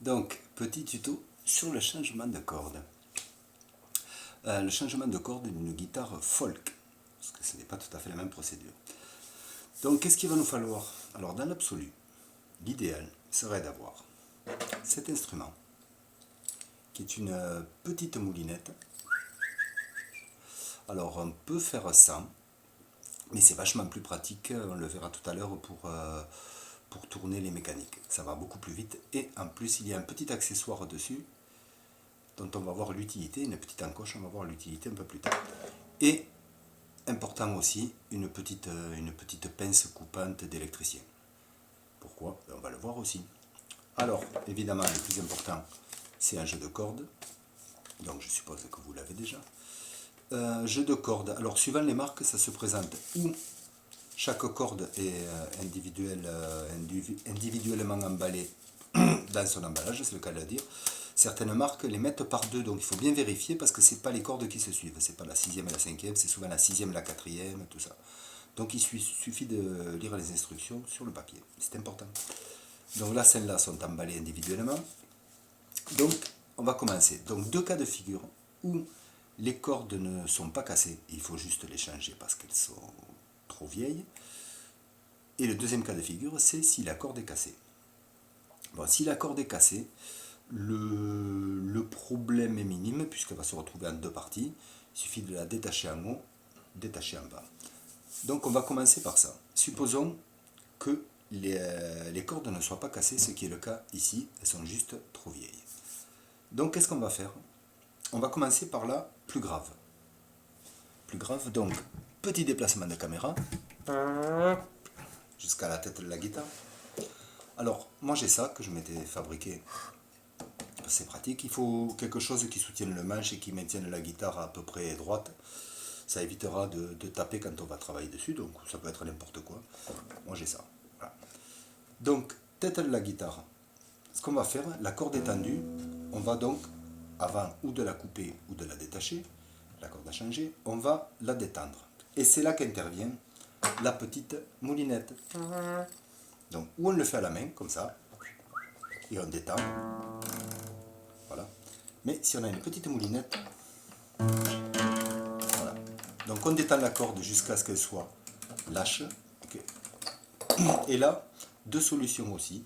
Donc, petit tuto sur le changement de corde. Le changement de corde d'une guitare folk, parce que ce n'est pas tout à fait la même procédure. Donc, qu'est-ce qu'il va nous falloir? Alors, dans l'absolu, l'idéal serait d'avoir cet instrument, qui est une petite moulinette. Alors, on peut faire ça, mais c'est vachement plus pratique, on le verra tout à l'heure pour tourner les mécaniques. Ça va beaucoup plus vite, et en plus, il y a un petit accessoire dessus, dont on va voir l'utilité, une petite encoche, on va voir l'utilité un peu plus tard. Et, important aussi, une petite pince coupante d'électricien. Pourquoi? On va le voir aussi. Alors, évidemment, le plus important, c'est un jeu de cordes. Donc, je suppose que vous l'avez déjà. Jeu de cordes. Alors, suivant les marques, ça se présente où chaque corde est individuellement emballée dans son emballage, c'est le cas de le dire. Certaines marques les mettent par deux, donc il faut bien vérifier parce que ce n'est pas les cordes qui se suivent. C'est pas la sixième et la cinquième, c'est souvent la sixième et la quatrième, tout ça. Donc il suffit de lire les instructions sur le papier. C'est important. Donc là, celles-là sont emballées individuellement. Donc, on va commencer. Donc, deux cas de figure où les cordes ne sont pas cassées. Il faut juste les changer parce qu'elles sont trop vieilles. Et le deuxième cas de figure, c'est si la corde est cassée. Bon, si la corde est cassée, le problème est minime puisqu'elle va se retrouver en deux parties. Il suffit de la détacher en haut, détacher en bas. Donc on va commencer par ça. Supposons que les cordes ne soient pas cassées, ce qui est le cas ici, elles sont juste trop vieilles. Donc qu'est-ce qu'on va faire? On va commencer par la plus grave. Plus grave, donc petit déplacement de caméra jusqu'à la tête de la guitare. Alors moi j'ai ça que je m'étais fabriqué. C'est pratique, il faut quelque chose qui soutienne le manche et qui maintienne la guitare à peu près droite. Ça évitera de taper quand on va travailler dessus, donc ça peut être n'importe quoi. Moi j'ai ça. Voilà. Donc, tête de la guitare. Ce qu'on va faire, la corde est tendue, on va donc, avant ou de la couper ou de la détacher, la corde a changé, on va la détendre. Et c'est là qu'intervient la petite moulinette. Donc, ou on le fait à la main, comme ça, et on détend. Voilà. Mais si on a une petite moulinette, voilà. Donc on détend la corde jusqu'à ce qu'elle soit lâche. Okay. Et là, deux solutions aussi.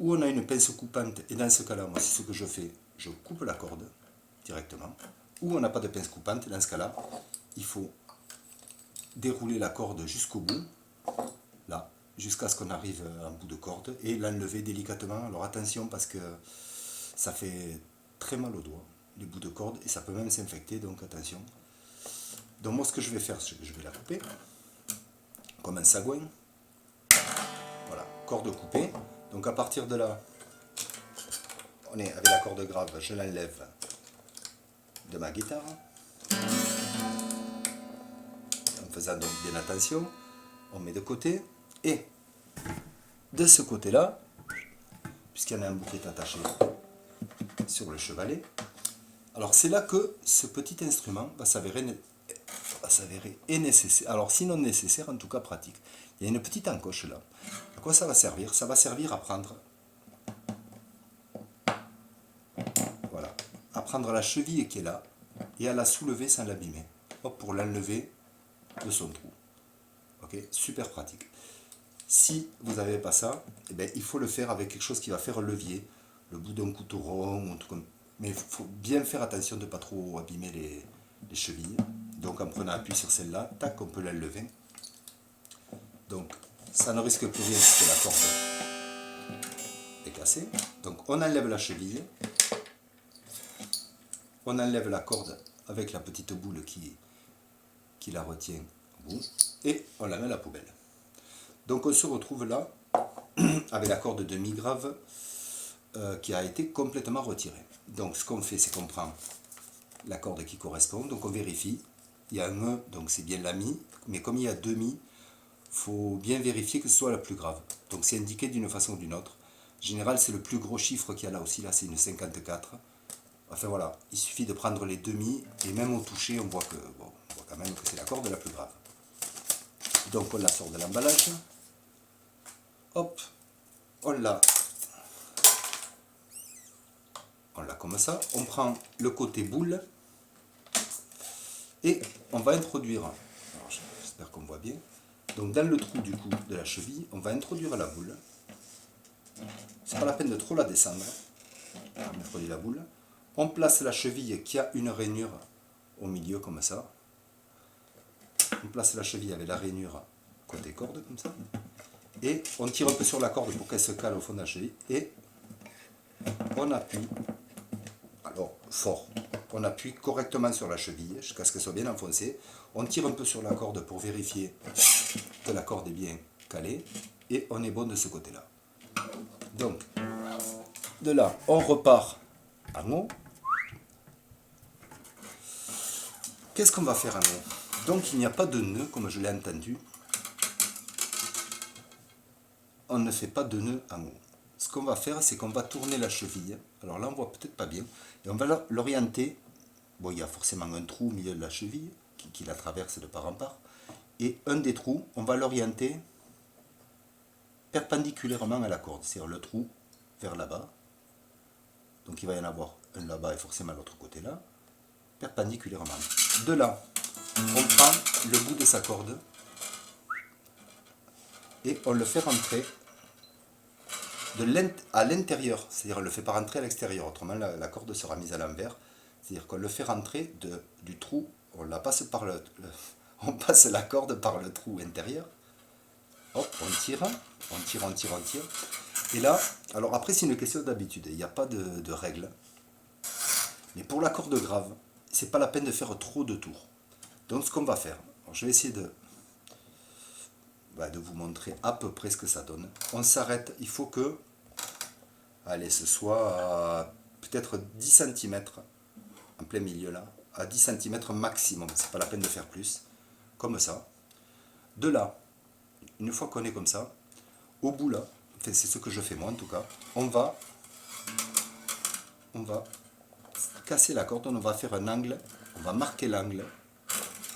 Ou on a une pince coupante, et dans ce cas-là, moi c'est ce que je fais, je coupe la corde directement. Ou on n'a pas de pince coupante, et dans ce cas-là, il faut dérouler la corde jusqu'au bout, là, jusqu'à ce qu'on arrive à un bout de corde, et l'enlever délicatement. Alors attention parce que ça fait très mal aux doigts, les bouts de corde, et ça peut même s'infecter, donc attention. Donc moi ce que je vais faire, c'est que je vais la couper, comme un sagouin. Voilà, corde coupée. Donc à partir de là, on est avec la corde grave, je l'enlève de ma guitare. En faisant donc bien attention, on met de côté. Et de ce côté-là, puisqu'il y en a un bout qui est attaché sur le chevalet, alors c'est là que ce petit instrument va s'avérer nécessaire. Alors sinon nécessaire, en tout cas pratique. Il y a une petite encoche là. À quoi ça va servir? Ça va servir à prendre, voilà, à prendre la cheville qui est là et à la soulever sans l'abîmer. Hop, pour l'enlever de son trou. Ok, super pratique. Si vous n'avez pas ça, eh bien, il faut le faire avec quelque chose qui va faire levier, le bout d'un couteau rond, ou tout comme. Mais il faut bien faire attention de ne pas trop abîmer les chevilles. Donc en prenant appui sur celle-là, tac, on peut l'enlever. Donc ça ne risque plus rien puisque la corde est cassée. Donc on enlève la cheville, on enlève la corde avec la petite boule qui la retient au bout, et on la met à la poubelle. Donc on se retrouve là avec la corde de mi-grave qui a été complètement retirée. Donc ce qu'on fait, c'est qu'on prend la corde qui correspond, donc on vérifie, il y a un E, donc c'est bien la mi, mais comme il y a deux mi, il faut bien vérifier que ce soit la plus grave. Donc c'est indiqué d'une façon ou d'une autre. En général, c'est le plus gros chiffre qu'il y a là aussi, là c'est une 54. Enfin voilà, il suffit de prendre les demi, et même au toucher, on voit quand même que c'est la corde la plus grave. Donc on la sort de l'emballage. Hop, on la comme ça. On prend le côté boule et on va introduire, alors j'espère qu'on voit bien, donc dans le trou du coup de la cheville, on va introduire la boule. C'est pas la peine de trop la descendre. On introduit la boule. On place la cheville qui a une rainure au milieu comme ça. On place la cheville avec la rainure côté corde comme ça. Et on tire un peu sur la corde pour qu'elle se cale au fond de la cheville. Et on appuie, alors fort, on appuie correctement sur la cheville jusqu'à ce qu'elle soit bien enfoncée. On tire un peu sur la corde pour vérifier que la corde est bien calée. Et on est bon de ce côté-là. Donc, de là, on repart en haut. Qu'est-ce qu'on va faire en haut? Donc, il n'y a pas de nœud, comme je l'ai entendu. On ne fait pas de nœud en haut. Ce qu'on va faire, c'est qu'on va tourner la cheville. Alors là, on voit peut-être pas bien. Et on va l'orienter. Bon, il y a forcément un trou au milieu de la cheville qui la traverse de part en part. Et un des trous, on va l'orienter perpendiculairement à la corde. C'est-à-dire le trou vers là-bas. Donc il va y en avoir un là-bas et forcément l'autre côté là. Perpendiculairement. De là, on prend le bout de sa corde et on le fait rentrer à l'intérieur, c'est-à-dire on ne le fait pas rentrer à l'extérieur, autrement la corde sera mise à l'envers, c'est-à-dire qu'on le fait rentrer du trou, on passe la corde par le trou intérieur, hop, on tire, et là, alors après c'est une question d'habitude, il n'y a pas de règle, mais pour la corde grave, c'est pas la peine de faire trop de tours. Donc ce qu'on va faire, alors je vais essayer de vous montrer à peu près ce que ça donne. On s'arrête, il faut que, allez, ce soit à peut-être 10 cm, en plein milieu là, à 10 cm maximum, c'est pas la peine de faire plus, comme ça. De là, une fois qu'on est comme ça, au bout là, enfin, c'est ce que je fais moi en tout cas, on va casser la corde, on va faire un angle, on va marquer l'angle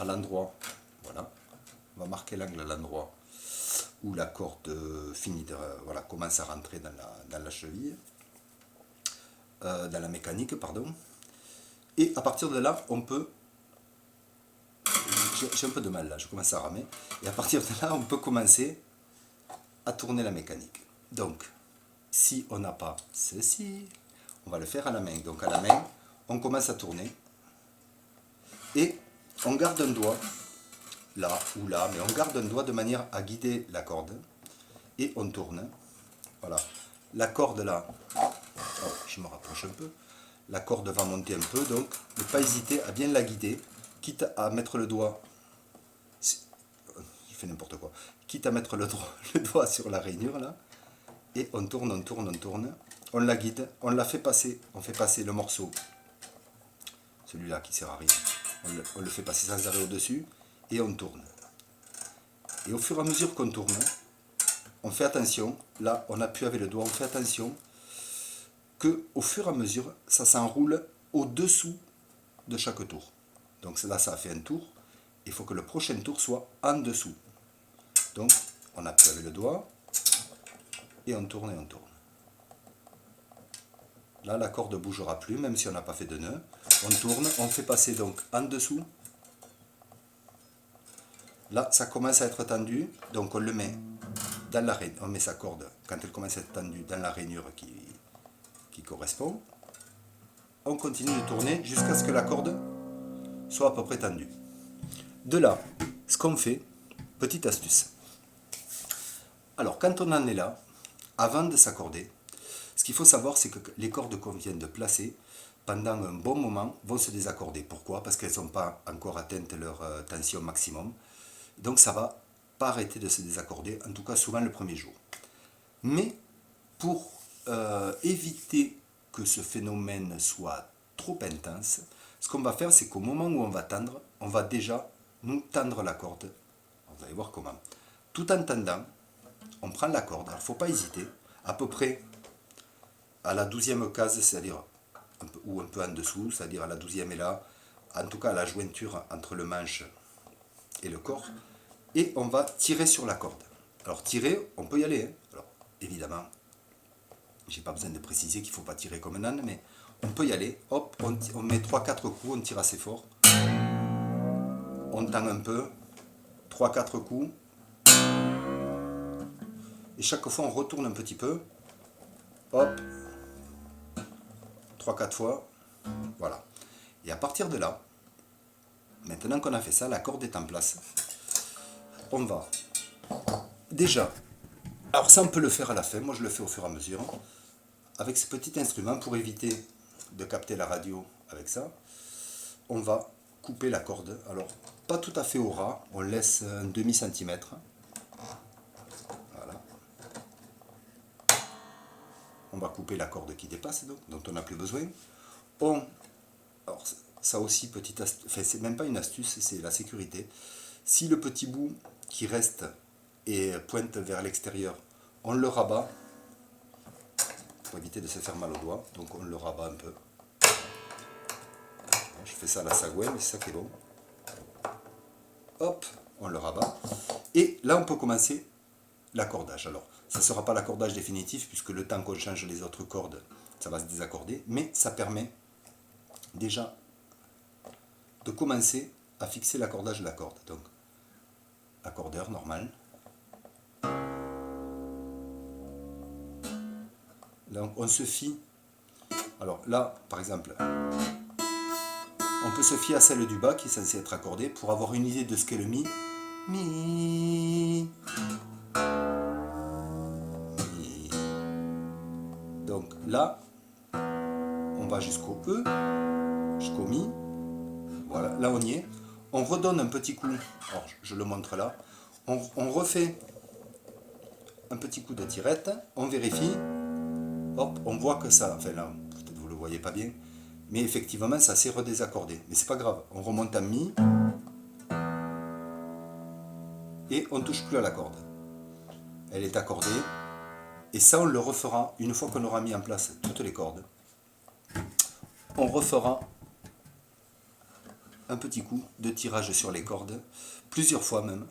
à l'endroit, voilà, on va marquer l'angle à l'endroit où la corde finit commence à rentrer dans la cheville, dans la mécanique, pardon. Et à partir de là, on peut, j'ai un peu de mal là, je commence à ramer, et à partir de là, on peut commencer à tourner la mécanique. Donc, si on n'a pas ceci, on va le faire à la main. Donc à la main, on commence à tourner, et on garde un doigt, là ou là, mais on garde un doigt de manière à guider la corde, et on tourne, voilà, la corde là, oh, je me rapproche un peu, la corde va monter un peu, donc ne pas hésiter à bien la guider, quitte à mettre le doigt, je fais n'importe quoi, quitte à mettre le doigt sur la rainure là, et on tourne, on la guide, on fait passer le morceau, celui-là qui sert à rien, on le fait passer sans arrêt au-dessus, et on tourne. Et au fur et à mesure qu'on tourne, on fait attention, là on appuie avec le doigt, on fait attention que au fur et à mesure, ça s'enroule au-dessous de chaque tour. Donc là ça a fait un tour, il faut que le prochain tour soit en dessous. Donc on appuie avec le doigt, et on tourne et on tourne. Là la corde ne bougera plus, même si on n'a pas fait de nœud. On tourne, on fait passer donc en dessous. Là, ça commence à être tendu, donc on le met dans la rainure, on met sa corde, quand elle commence à être tendue, dans la rainure qui correspond. On continue de tourner jusqu'à ce que la corde soit à peu près tendue. De là, ce qu'on fait, petite astuce. Alors, quand on en est là, avant de s'accorder, ce qu'il faut savoir, c'est que les cordes qu'on vient de placer, pendant un bon moment, vont se désaccorder. Pourquoi? Parce qu'elles n'ont pas encore atteint leur tension maximum. Donc ça ne va pas arrêter de se désaccorder, en tout cas souvent le premier jour. Mais pour éviter que ce phénomène soit trop intense, ce qu'on va faire, c'est qu'au moment où on va tendre, on va déjà nous tendre la corde. Vous allez voir comment. Tout en tendant, on prend la corde, il ne faut pas hésiter, à peu près à la 12e case, c'est-à-dire ou un peu en dessous, c'est-à-dire à la 12e et là, en tout cas à la jointure entre le manche et le corps, et on va tirer sur la corde. Alors tirer, on peut y aller, hein. Alors évidemment, j'ai pas besoin de préciser qu'il ne faut pas tirer comme un âne, mais on peut y aller, hop, on met 3-4 coups, on tire assez fort, on tend un peu, 3-4 coups, et chaque fois on retourne un petit peu, hop, 3-4 fois, voilà. Et à partir de là, maintenant qu'on a fait ça, la corde est en place, on va déjà, alors ça on peut le faire à la fin, moi je le fais au fur et à mesure, avec ce petit instrument pour éviter de capter la radio avec ça, on va couper la corde, alors pas tout à fait au ras, on laisse un demi-centimètre, voilà, on va couper la corde qui dépasse, donc, dont on n'a plus besoin, alors ça aussi, petite astuce, enfin c'est même pas une astuce, c'est la sécurité, si le petit bout qui reste et pointe vers l'extérieur, on le rabat, pour éviter de se faire mal au doigt, donc on le rabat un peu. Je fais ça à la sagouin, mais c'est ça qui est bon. Hop, on le rabat. Et là, on peut commencer l'accordage. Alors, ça ne sera pas l'accordage définitif, puisque le temps qu'on change les autres cordes, ça va se désaccorder, mais ça permet déjà de commencer à fixer l'accordage de la corde. Donc, accordeur normal. Donc, on se fie. Alors là, par exemple, on peut se fier à celle du bas qui est censée être accordée pour avoir une idée de ce qu'est le mi. Mi. Mi. Donc là, on va jusqu'au E, jusqu'au mi. Voilà, là on y est. On redonne un petit coup. Alors je le montre là. On refait un petit coup de tirette. On vérifie. Hop, on voit que ça. Enfin là, peut-être vous le voyez pas bien. Mais effectivement, ça s'est redésaccordé. Mais c'est pas grave. On remonte à mi. Et on ne touche plus à la corde. Elle est accordée. Et ça, on le refera une fois qu'on aura mis en place toutes les cordes. On refera un petit coup de tirage sur les cordes, plusieurs fois même.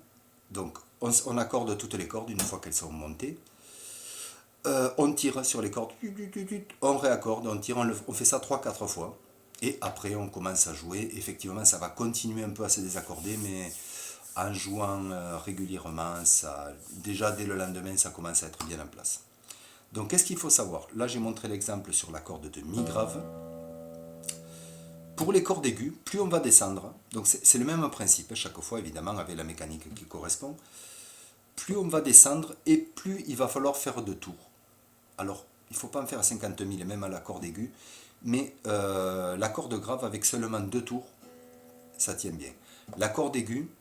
Donc, on accorde toutes les cordes une fois qu'elles sont montées. On tire sur les cordes, on réaccorde, on tire, on fait ça 3-4 fois. Et après, on commence à jouer. Effectivement, ça va continuer un peu à se désaccorder, mais en jouant régulièrement, ça, déjà dès le lendemain, ça commence à être bien en place. Donc, qu'est-ce qu'il faut savoir? Là, j'ai montré l'exemple sur la corde de mi grave. Pour les cordes aiguës, plus on va descendre, donc c'est le même principe, chaque fois évidemment avec la mécanique qui correspond, plus on va descendre et plus il va falloir faire de tours. Alors, il ne faut pas en faire 50 000, même à la corde aiguë, mais la corde grave avec seulement 2 tours, ça tient bien. La corde aiguë,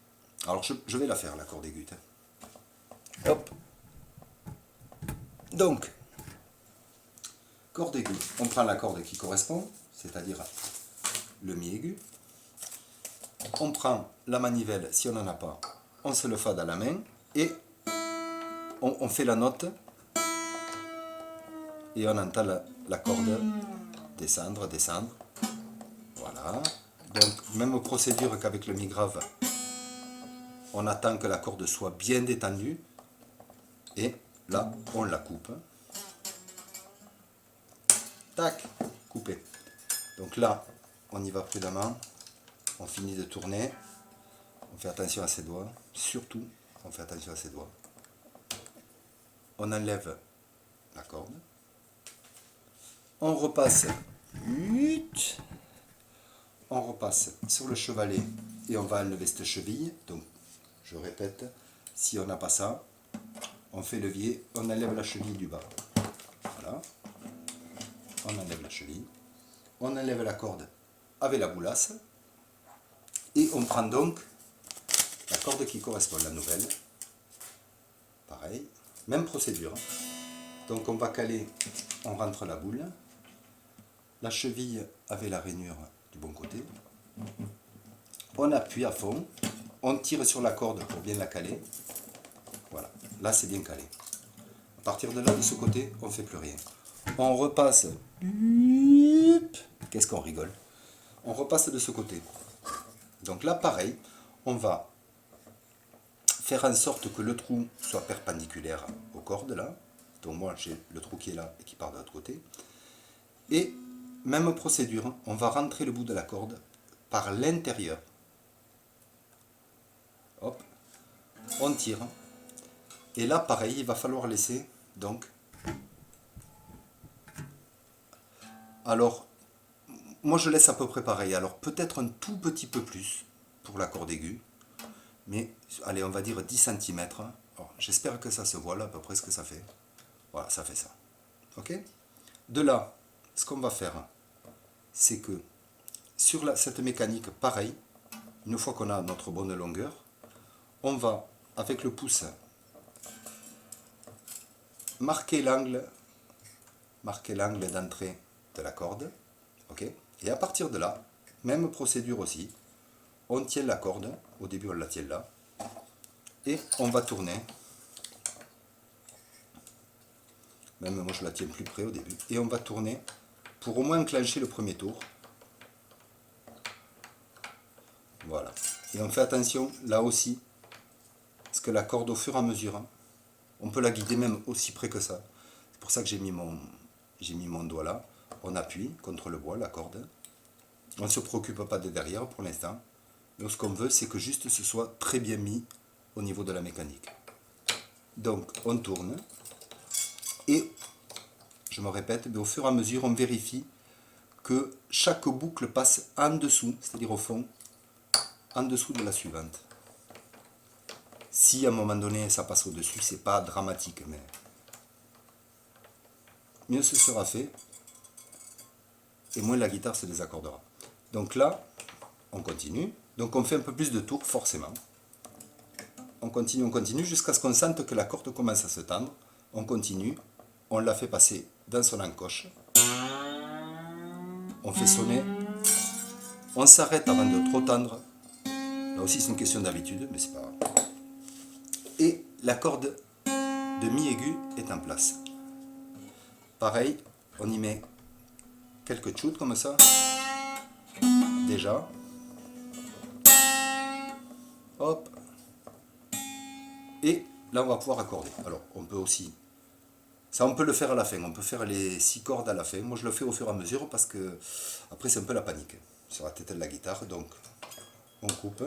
alors je vais la faire la corde aiguë. Hop. Donc, corde aiguë, on prend la corde qui correspond, c'est-à-dire le mi aigu. On prend la manivelle, si on n'en a pas, on se le fade à la main et on fait la note et on entend la corde descendre, descendre. Voilà. Donc, même procédure qu'avec le mi grave, on attend que la corde soit bien détendue et là, on la coupe. Tac, coupé. Donc là, on y va prudemment, on finit de tourner, on fait attention à ses doigts, surtout on fait attention à ses doigts. On enlève la corde, on repasse sur le chevalet et on va enlever cette cheville. Donc je répète, si on n'a pas ça, on fait levier, on enlève la cheville du bas. Voilà, on enlève la cheville, on enlève la corde avec la boulasse et on prend donc la corde qui correspond à la nouvelle. Pareil, même procédure. Donc on va caler, on rentre la boule, la cheville avec la rainure du bon côté, on appuie à fond, on tire sur la corde pour bien la caler. Voilà, là c'est bien calé. À partir de là, de ce côté, on ne fait plus rien. On repasse. Qu'est-ce qu'on rigole? On repasse de ce côté. Donc là, pareil, on va faire en sorte que le trou soit perpendiculaire aux cordes, là. Donc moi, j'ai le trou qui est là et qui part de l'autre côté. Et même procédure, on va rentrer le bout de la corde par l'intérieur. Hop, on tire. Et là, pareil, il va falloir laisser, donc... Alors, moi je laisse à peu près pareil. Alors, peut-être un tout petit peu plus pour la corde aiguë. Mais, allez, on va dire 10 cm. J'espère que ça se voit là, à peu près ce que ça fait. Voilà, ça fait ça. Ok? De là, ce qu'on va faire, c'est que sur cette mécanique, pareil, une fois qu'on a notre bonne longueur, on va, avec le pouce, marquer l'angle d'entrée de la corde. Ok? Et à partir de là, même procédure aussi, on tient la corde, au début on la tient là, et on va tourner. Même moi je la tiens plus près au début. Et on va tourner pour au moins enclencher le premier tour. Voilà. Et on fait attention là aussi, parce que la corde au fur et à mesure, on peut la guider même aussi près que ça. C'est pour ça que j'ai mis mon doigt là. On appuie contre le bois, la corde. On ne se préoccupe pas de derrière pour l'instant. Mais ce qu'on veut, c'est que juste ce soit très bien mis au niveau de la mécanique. Donc on tourne. Et, je me répète, mais au fur et à mesure, on vérifie que chaque boucle passe en dessous, c'est-à-dire au fond, en dessous de la suivante. Si à un moment donné ça passe au-dessus, c'est pas dramatique, mais mieux ce sera fait, et moins la guitare se désaccordera. Donc là, on continue. Donc on fait un peu plus de tours, forcément. On continue jusqu'à ce qu'on sente que la corde commence à se tendre. On continue. On la fait passer dans son encoche. On fait sonner. On s'arrête avant de trop tendre. Là aussi c'est une question d'habitude, mais c'est pas grave. Et la corde de mi aigu est en place. Pareil, on y met quelques chutes comme ça. Déjà. Hop. Et là on va pouvoir accorder. Alors on peut aussi... Ça, on peut le faire à la fin. On peut faire les 6 cordes à la fin. Moi, je le fais au fur et à mesure parce que après, c'est un peu la panique sur la tête de la guitare. Donc, on coupe.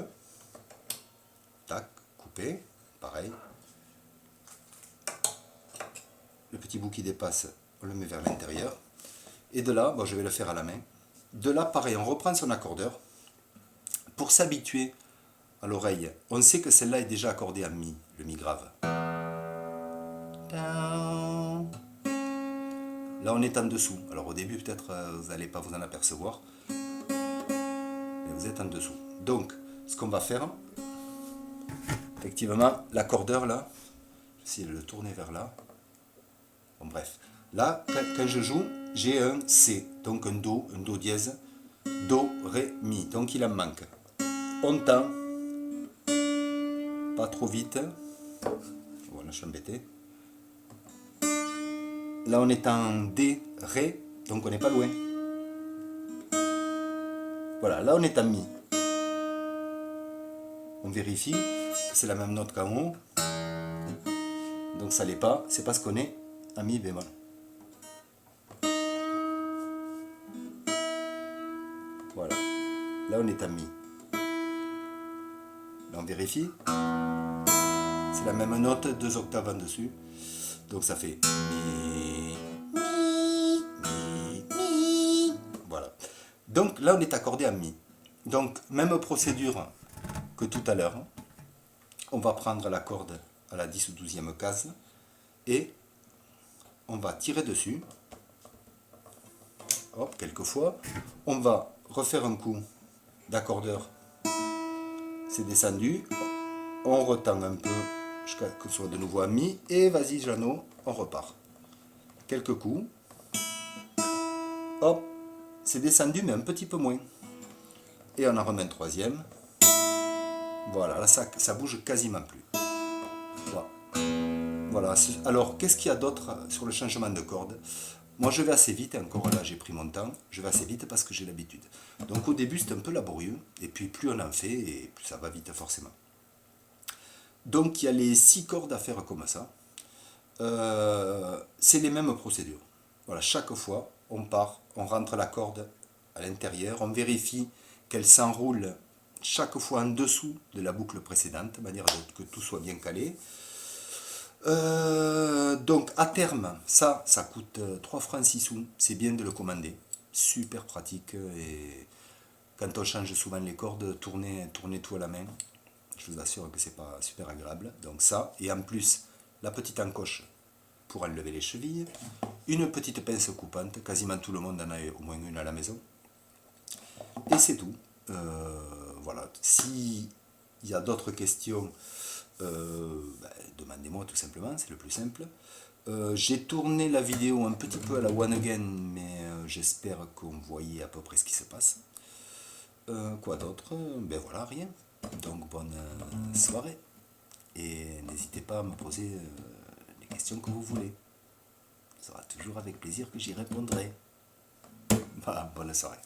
Tac, coupé. Pareil. Le petit bout qui dépasse, on le met vers l'intérieur. Et de là, bon, je vais le faire à la main. De là, pareil, on reprend son accordeur. Pour s'habituer à l'oreille, on sait que celle-là est déjà accordée en mi, le mi grave. Là, on est en dessous. Alors, au début, peut-être, vous n'allez pas vous en apercevoir. Mais vous êtes en dessous. Donc, ce qu'on va faire, effectivement, l'accordeur, là, j'essaie de le tourner vers là. Bon, bref. Là, quand je joue, j'ai un C. Donc, un Do dièse. Do, Ré, Mi. Donc, il en manque. On tend. Pas trop vite. Voilà, je suis embêté. Là, on est en D, Ré, donc on n'est pas loin. Voilà, là, on est en Mi. On vérifie, c'est la même note qu'en haut. Donc ça l'est pas, c'est parce qu'on est en Mi bémol. Voilà, là, on est en Mi. Là, on vérifie. C'est la même note, 2 octaves en dessus. Donc ça fait Mi, Mi, Mi, Mi. Voilà. Donc là, on est accordé à Mi. Donc, même procédure que tout à l'heure. On va prendre la corde à la 10 ou 12e case et on va tirer dessus. Hop, quelques fois. On va refaire un coup d'accordeur. C'est descendu. On retend un peu jusqu'à que ce soit de nouveau à Mi. Et vas-y, Jeannot, on repart. Quelques coups. Hop, c'est descendu, mais un petit peu moins. Et on en remet un troisième. Voilà, là ça bouge quasiment plus. Voilà. Alors, qu'est-ce qu'il y a d'autre sur le changement de corde? Moi, je vais assez vite, encore là, j'ai pris mon temps. Je vais assez vite parce que j'ai l'habitude. Donc, au début, c'est un peu laborieux. Et puis, plus on en fait, et plus ça va vite, forcément. Donc, il y a les 6 cordes à faire comme ça. C'est les mêmes procédures. Voilà, chaque fois, on part, on rentre la corde à l'intérieur, on vérifie qu'elle s'enroule chaque fois en dessous de la boucle précédente, de manière que tout soit bien calé. Donc à terme, ça coûte 3 francs 6 sous, c'est bien de le commander, super pratique, et quand on change souvent les cordes, tourner tout à la main, je vous assure que c'est pas super agréable. Donc ça, et en plus, la petite encoche pour enlever les chevilles, une petite pince coupante, quasiment tout le monde en a au moins une à la maison, et c'est tout. Voilà, s'il y a d'autres questions, demandez-moi tout simplement, c'est le plus simple. J'ai tourné la vidéo un petit peu à la one again, mais j'espère qu'on voyait à peu près ce qui se passe. Quoi d'autre? Ben voilà, rien. Donc bonne soirée. Et n'hésitez pas à me poser les questions que vous voulez. Ce sera toujours avec plaisir que j'y répondrai. Voilà, bonne soirée.